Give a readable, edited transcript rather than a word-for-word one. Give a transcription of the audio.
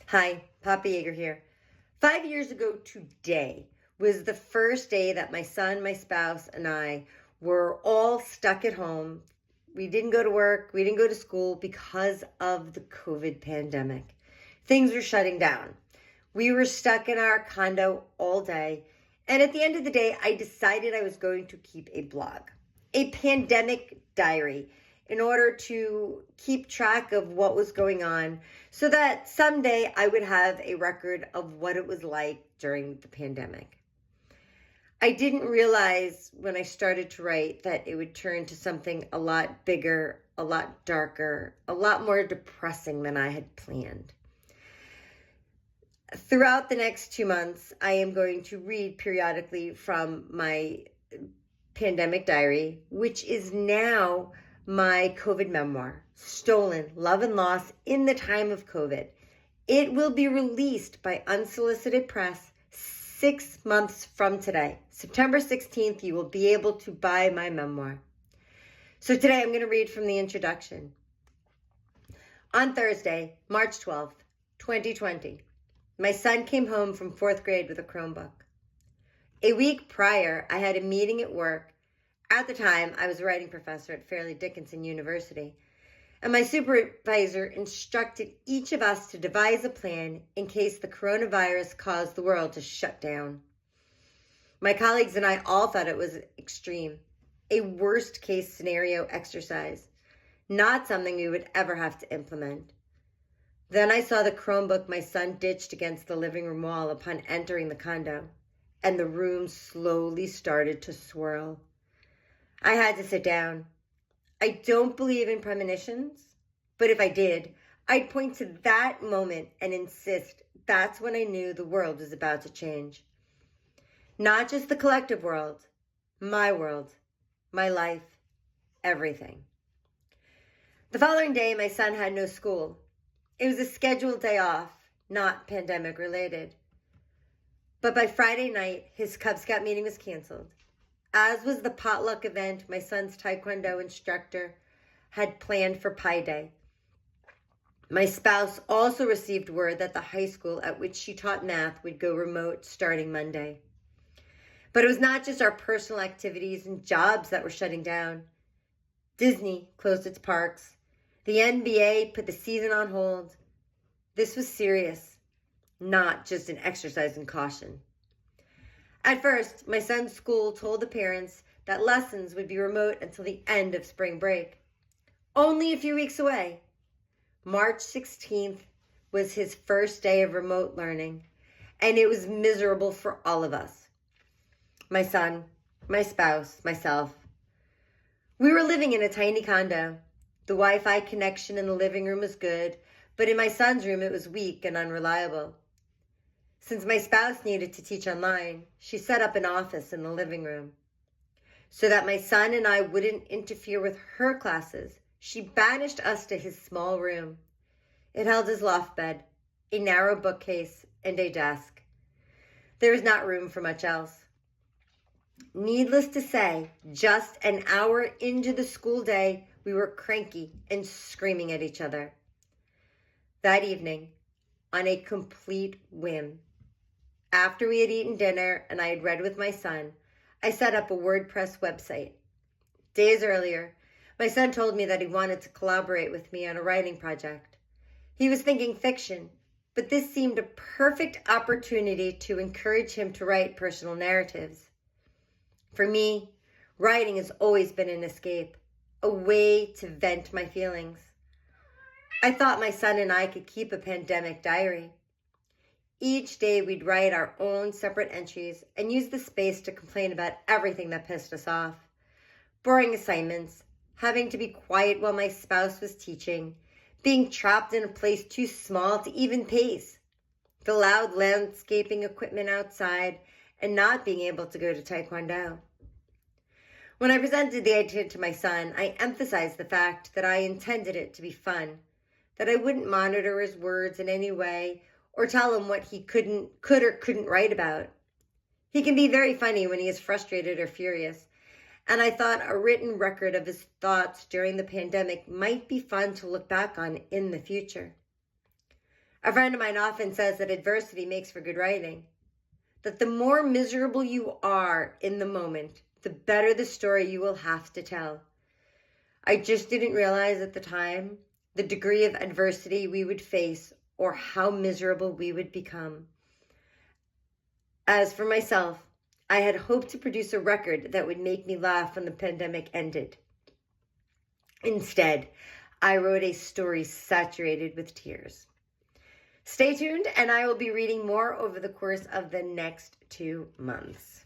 Hi, Papa Yeager here. 5 years ago today was the first day that my son, my spouse, and I were all stuck at home. We didn't go to work, we didn't go to school because of the COVID pandemic. Things were shutting down. We were stuck in our condo all day. And at the end of the day, I decided I was going to keep a blog, a pandemic diary, in order to keep track of what was going on so that someday I would have a record of what it was like during the pandemic. I didn't realize when I started to write that it would turn to something a lot bigger, a lot darker, a lot more depressing than I had planned. Throughout the next 2 months, I am going to read periodically from my pandemic diary, which is now my COVID memoir, Stolen, Love and Loss in the Time of COVID. It will be released by Unsolicited Press 6 months from today. September 16th, you will be able to buy my memoir. So today I'm going to read from the introduction. On Thursday, March 12th, 2020, my son came home from 4th grade with a Chromebook. A week prior, I had a meeting at work. At the time, I was a writing professor at Fairleigh Dickinson University, and my supervisor instructed each of us to devise a plan in case the coronavirus caused the world to shut down. My colleagues and I all thought it was extreme, a worst-case scenario exercise, not something we would ever have to implement. Then I saw the Chromebook my son ditched against the living room wall upon entering the condo, and the room slowly started to swirl. I had to sit down. I don't believe in premonitions, but if I did, I'd point to that moment and insist that's when I knew the world was about to change. Not just the collective world, my life, everything. The following day, my son had no school. It was a scheduled day off, not pandemic related. But by Friday night, his Cub Scout meeting was canceled, as was the potluck event my son's Taekwondo instructor had planned for Pi Day. My spouse also received word that the high school at which she taught math would go remote starting Monday. But it was not just our personal activities and jobs that were shutting down. Disney closed its parks. The NBA put the season on hold. This was serious, not just an exercise in caution. At first, my son's school told the parents that lessons would be remote until the end of spring break. Only a few weeks away. March 16th was his first day of remote learning, and it was miserable for all of us. My son, my spouse, myself. We were living in a tiny condo. The Wi-Fi connection in the living room was good, but in my son's room it was weak and unreliable. Since my spouse needed to teach online, she set up an office in the living room. So that my son and I wouldn't interfere with her classes, she banished us to his small room. It held his loft bed, a narrow bookcase, and a desk. There was not room for much else. Needless to say, just an hour into the school day, we were cranky and screaming at each other. That evening, on a complete whim, after we had eaten dinner and I had read with my son, I set up a WordPress website. Days earlier, my son told me that he wanted to collaborate with me on a writing project. He was thinking fiction, but this seemed a perfect opportunity to encourage him to write personal narratives. For me, writing has always been an escape, a way to vent my feelings. I thought my son and I could keep a pandemic diary. Each day we'd write our own separate entries and use the space to complain about everything that pissed us off. Boring assignments, having to be quiet while my spouse was teaching, being trapped in a place too small to even pace, the loud landscaping equipment outside, and not being able to go to Taekwondo. When I presented the idea to my son, I emphasized the fact that I intended it to be fun, that I wouldn't monitor his words in any way or tell him what he could or couldn't write about. He can be very funny when he is frustrated or furious, and I thought a written record of his thoughts during the pandemic might be fun to look back on in the future. A friend of mine often says that adversity makes for good writing, that the more miserable you are in the moment, the better the story you will have to tell. I just didn't realize at the time the degree of adversity we would face or how miserable we would become. As for myself, I had hoped to produce a record that would make me laugh when the pandemic ended. Instead, I wrote a story saturated with tears. Stay tuned, and I will be reading more over the course of the next 2 months.